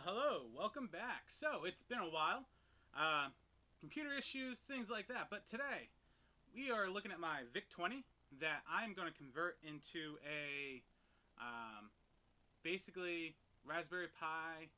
Hello, welcome back. So, it's been a while. Computer issues, things like that. But today, we are looking at my VIC-20 that I'm going to convert into a basically Raspberry Pi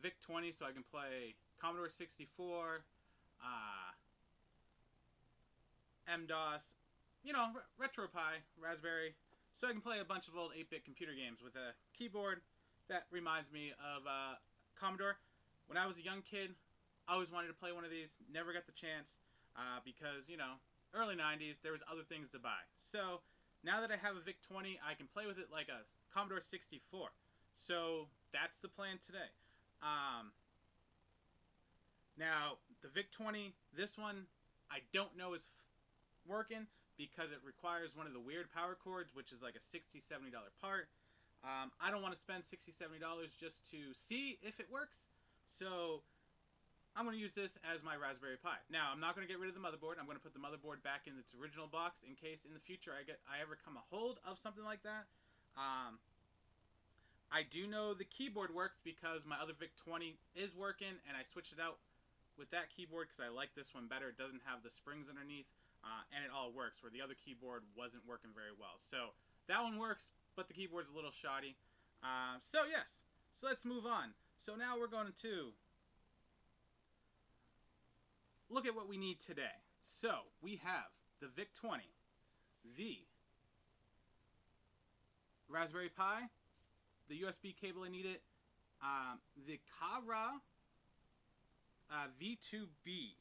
VIC-20 so I can play Commodore 64, MS-DOS, RetroPie, Raspberry, so I can play a bunch of old 8-bit computer games with a keyboard that reminds me of Commodore. When I was a young kid, I always wanted to play one of these, never got the chance because, early 90s, there was other things to buy. So now that I have a VIC-20, I can play with it like a Commodore 64. So that's the plan today. Now, the VIC-20, this one, I don't know is working because it requires one of the weird power cords, which is like a $60, $70 part. I don't want to spend $60, $70 just to see if it works. So I'm going to use this as my Raspberry Pi. Now, I'm not going to get rid of the motherboard. I'm going to put the motherboard back in its original box in case in the future I ever come a hold of something like that. I do know the keyboard works because my other VIC-20 is working, and I switched it out with that keyboard because I like this one better. It doesn't have the springs underneath, and it all works, where the other keyboard wasn't working very well. So that one works, but the keyboard's a little shoddy. So let's move on. So now we're going to look at what we need today. So we have the VIC-20, the Raspberry Pi, the USB cable I needed, the keyrah V2B,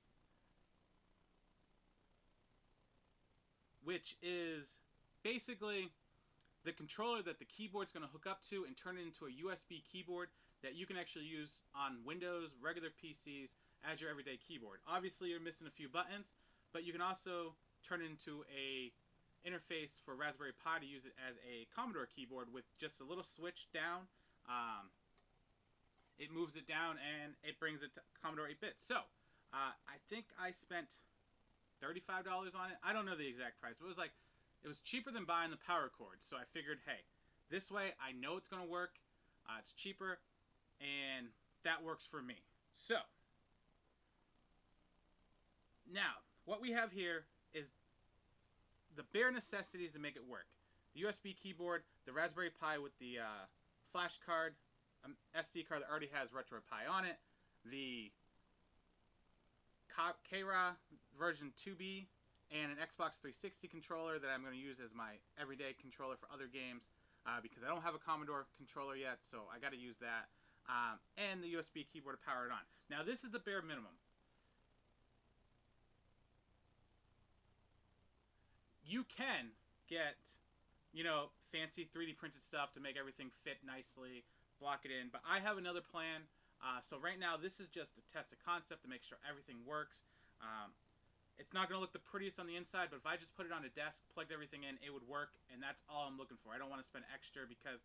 which is basically the controller that the keyboard's going to hook up to and turn it into a USB keyboard that you can actually use on Windows, regular PCs, as your everyday keyboard. Obviously, you're missing a few buttons, but you can also turn it into a interface for Raspberry Pi to use it as a Commodore keyboard with just a little switch down. It moves it down and it brings it to Commodore 8-bit. So, I think I spent $35 on it. I don't know the exact price, but it was cheaper than buying the power cord. So I figured, hey, this way I know it's going to work. It's cheaper, and that works for me. So, now, what we have here is the bare necessities to make it work. The USB keyboard, the Raspberry Pi with the flash card, SD card that already has RetroPie on it, the keyrah version 2B, and an Xbox 360 controller that I'm going to use as my everyday controller for other games because I don't have a Commodore controller yet, so I got to use that, and the USB keyboard to power it on. Now, this is the bare minimum. You can get, fancy 3D printed stuff to make everything fit nicely, block it in, but I have another plan. So right now, this is just to test a concept to make sure everything works. It's not going to look the prettiest on the inside, but if I just put it on a desk, plugged everything in, it would work, and that's all I'm looking for. I don't want to spend extra because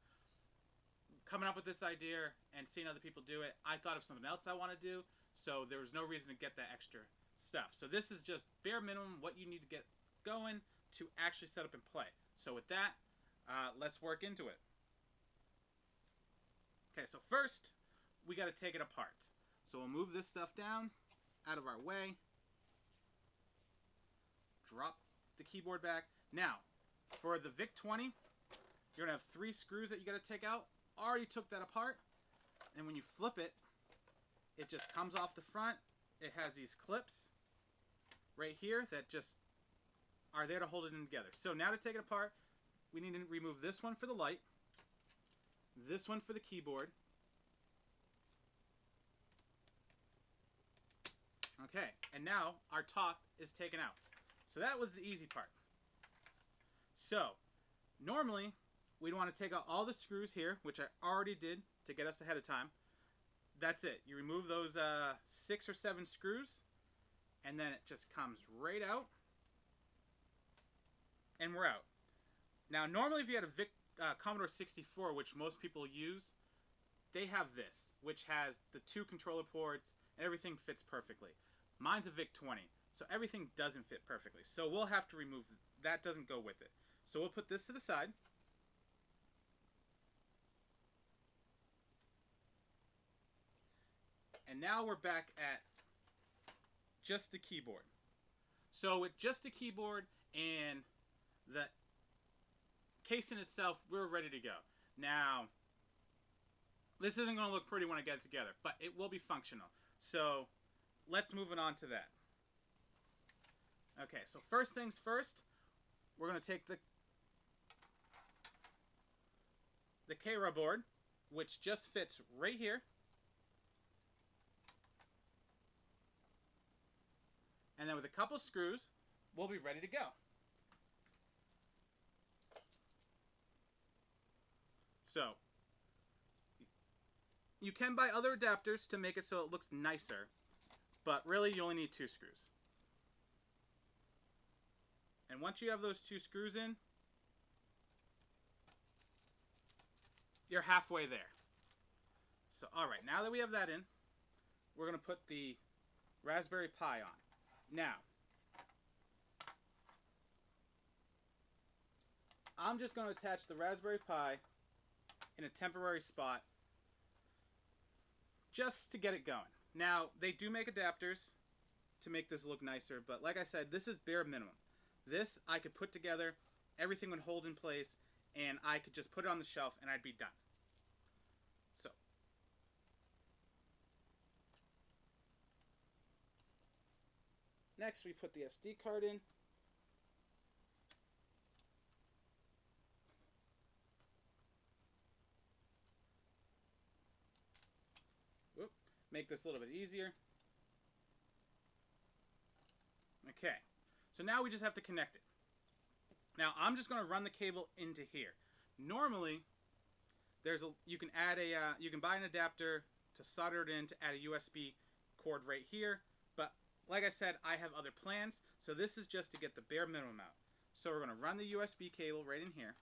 coming up with this idea and seeing other people do it, I thought of something else I want to do, so there was no reason to get that extra stuff. So this is just bare minimum what you need to get going to actually set up and play. So with that, let's work into it. Okay, so first, we got to take it apart. So we'll move this stuff down, out of our way. Drop the keyboard back. Now, for the VIC-20, you're going to have 3 screws that you got to take out. Already took that apart. And when you flip it, it just comes off the front. It has these clips right here that just are there to hold it in together. So now to take it apart, we need to remove this one for the light, this one for the keyboard. Okay, and now our top is taken out. So that was the easy part. So, normally, we'd want to take out all the screws here, which I already did to get us ahead of time. That's it. You remove those 6 or 7 screws, and then it just comes right out, and we're out. Now, normally if you had a Commodore 64, which most people use, they have this, which has the 2 controller ports, and everything fits perfectly. Mine's a VIC-20, so everything doesn't fit perfectly. So we'll have to remove that. Doesn't go with it. So we'll put this to the side. And now we're back at just the keyboard. So with just the keyboard and the case in itself, we're ready to go. Now, this isn't going to look pretty when I get it together, but it will be functional. So let's move on to that. Okay, so first things first, we're going to take the keyrah board, which just fits right here. And then with a couple screws, we'll be ready to go. So, you can buy other adapters to make it so it looks nicer, but really you only need 2 screws. And once you have those 2 screws in, you're halfway there. So, alright, now that we have that in, we're going to put the Raspberry Pi on. Now, I'm just going to attach the Raspberry Pi in a temporary spot just to get it going. Now, they do make adapters to make this look nicer, but like I said, this is bare minimum. This I could put together, everything would hold in place, and I could just put it on the shelf and I'd be done. So, next we put the SD card in. Whoop. Make this a little bit easier. Okay, so now we just have to connect it. Now I'm just going to run the cable into here. Normally, you can buy an adapter to solder it in to add a USB cord right here. But like I said, I have other plans, so this is just to get the bare minimum out. So we're going to run the USB cable right in here.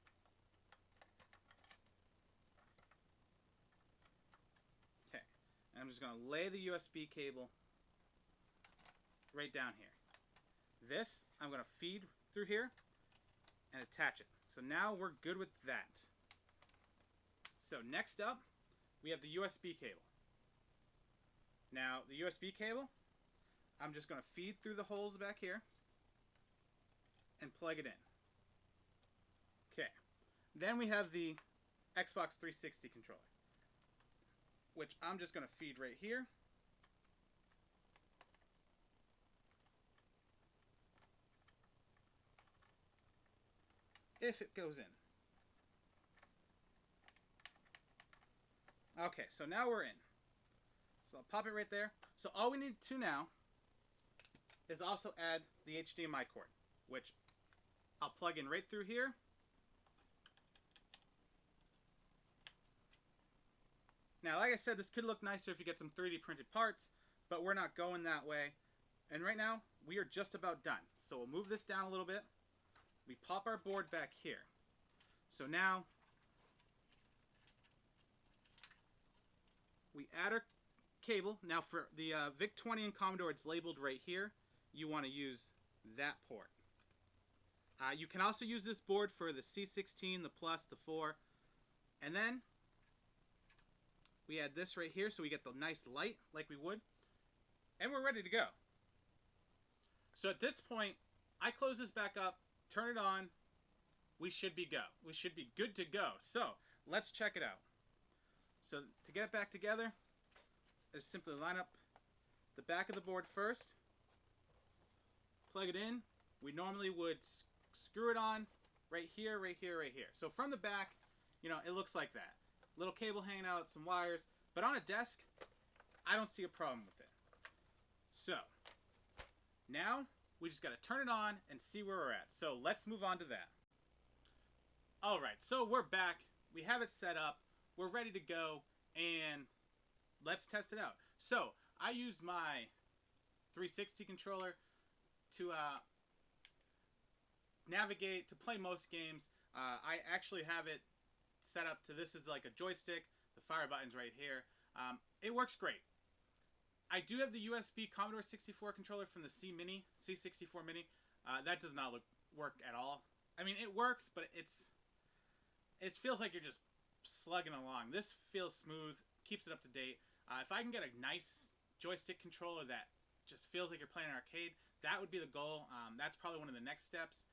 Okay, and I'm just going to lay the USB cable right down here. This I'm going to feed through here and attach it. So now we're good with that. So next up, we have the USB cable. Now the USB cable, I'm just going to feed through the holes back here and plug it in. Okay. Then we have the Xbox 360 controller, which I'm just going to feed right here. If it goes in. Okay, so now we're in. So I'll pop it right there. So all we need to now is also add the HDMI cord, which I'll plug in right through here. Now, like I said, this could look nicer if you get some 3D printed parts, but we're not going that way. And right now, we are just about done. So we'll move this down a little bit. We pop our board back here. So now, we add our cable. Now for the VIC-20 and Commodore, it's labeled right here. You want to use that port. You can also use this board for the C16, the Plus, the 4. And then, we add this right here so we get the nice light like we would. And we're ready to go. So at this point, I close this back up, turn it on. We should be go. We should be good to go. So let's check it out. So to get it back together, I just simply line up the back of the board first. Plug it in. We normally would screw it on right here, right here, right here. So from the back, you know, it looks like that. Little cable hanging out, some wires. But on a desk, I don't see a problem with it. So now we just got to turn it on and see where we're at. So let's move on to that. Alright, so we're back. We have it set up. We're ready to go. And let's test it out. So I use my 360 controller to navigate, to play most games. I actually have it set up to, this is like a joystick. The fire button's right here. It works great. I do have the USB Commodore 64 controller from the C64 Mini. That does not work at all. I mean, it works, but it feels like you're just slugging along. This feels smooth, keeps it up to date. If I can get a nice joystick controller that just feels like you're playing an arcade. That would be the goal. That's probably one of the next steps.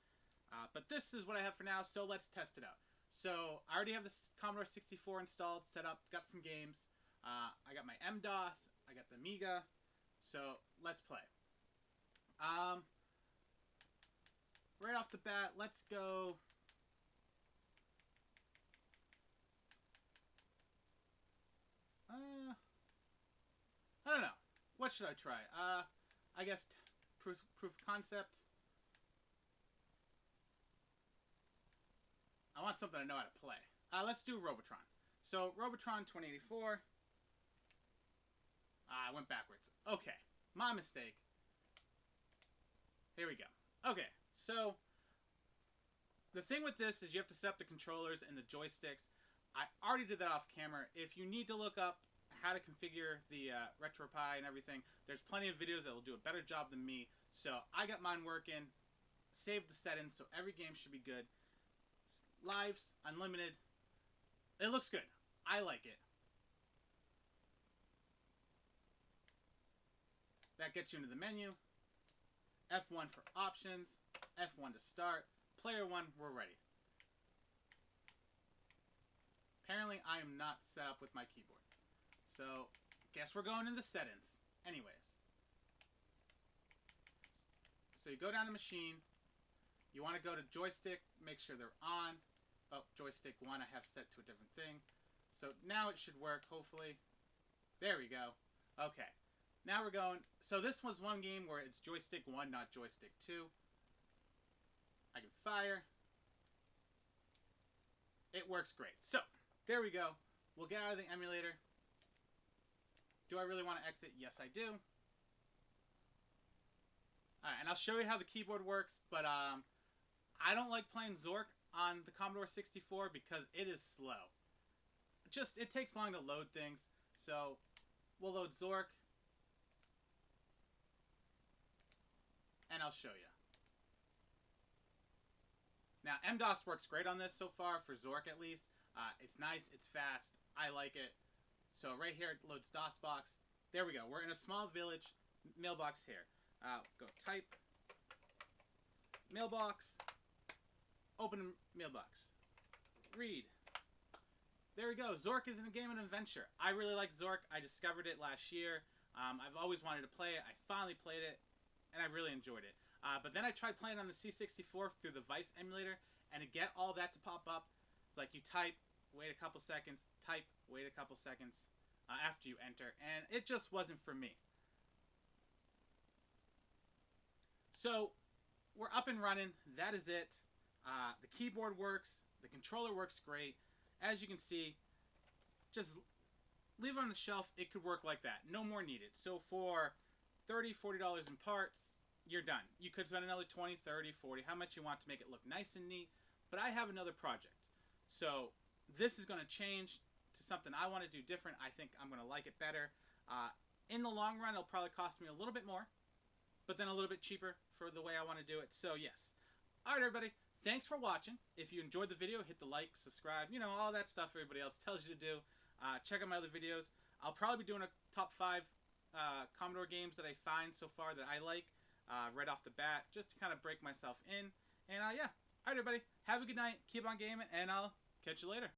But this is what I have for now, so let's test it out. So I already have this Commodore 64 installed, set up, got some games. I got my M-DOS, I got the Amiga, so let's play. Right off the bat, let's go. I don't know. What should I try? I guess proof of concept. I want something I know how to play. Let's do Robotron. So Robotron 2084. I went backwards. Okay, my mistake. Here we go. Okay, so the thing with this is you have to set up the controllers and the joysticks. I already did that off camera. If you need to look up how to configure the raspberrypi and everything, there's plenty of videos that will do a better job than me. So I got mine working, saved the settings, so every game should be good. Lives, unlimited. It looks good. I like it. That gets you into the menu. F1 for options. F1 to start. Player 1, we're ready. Apparently, I am not set up with my keyboard. So, guess we're going in the settings. Anyways. So you go down to machine. You want to go to joystick. Make sure they're on. Oh, joystick 1 I have set to a different thing. So now it should work, hopefully. There we go. Okay. Now we're going. So this was one game where it's joystick 1, not joystick 2. I can fire. It works great. So, there we go. We'll get out of the emulator. Do I really want to exit? Yes, I do. Alright, and I'll show you how the keyboard works, but I don't like playing Zork on the Commodore 64 because it is slow. It takes long to load things. So, we'll load Zork. And I'll show you. Now, M-DOS works great on this so far, for Zork at least. It's nice, it's fast, I like it. So right here, it loads DOSBox. There we go, we're in a small village, mailbox here. Go type, mailbox, open mailbox, read. There we go, Zork is in a game and adventure. I really like Zork, I discovered it last year. I've always wanted to play it, I finally played it, and I really enjoyed it. But then I tried playing on the C64 through the Vice emulator, and to get all that to pop up, it's like you type, wait a couple seconds, type, wait a couple seconds after you enter, and it just wasn't for me. So, we're up and running, that is it. The keyboard works, the controller works great. As you can see, just leave it on the shelf, it could work like that, no more needed. So for $30, $40 in parts, you're done. You could spend another 20, 30, 40, how much you want to make it look nice and neat. But I have another project. So this is going to change to something I want to do different. I think I'm going to like it better. In the long run, it'll probably cost me a little bit more, but then a little bit cheaper for the way I want to do it. So yes. Alright everybody, thanks for watching. If you enjoyed the video, hit the like, subscribe, you know, all that stuff everybody else tells you to do. Check out my other videos. I'll probably be doing a top 5 Commodore games that I find so far that I like. Right off the bat, just to kind of break myself in. And yeah, alright everybody, have a good night, keep on gaming, and I'll catch you later.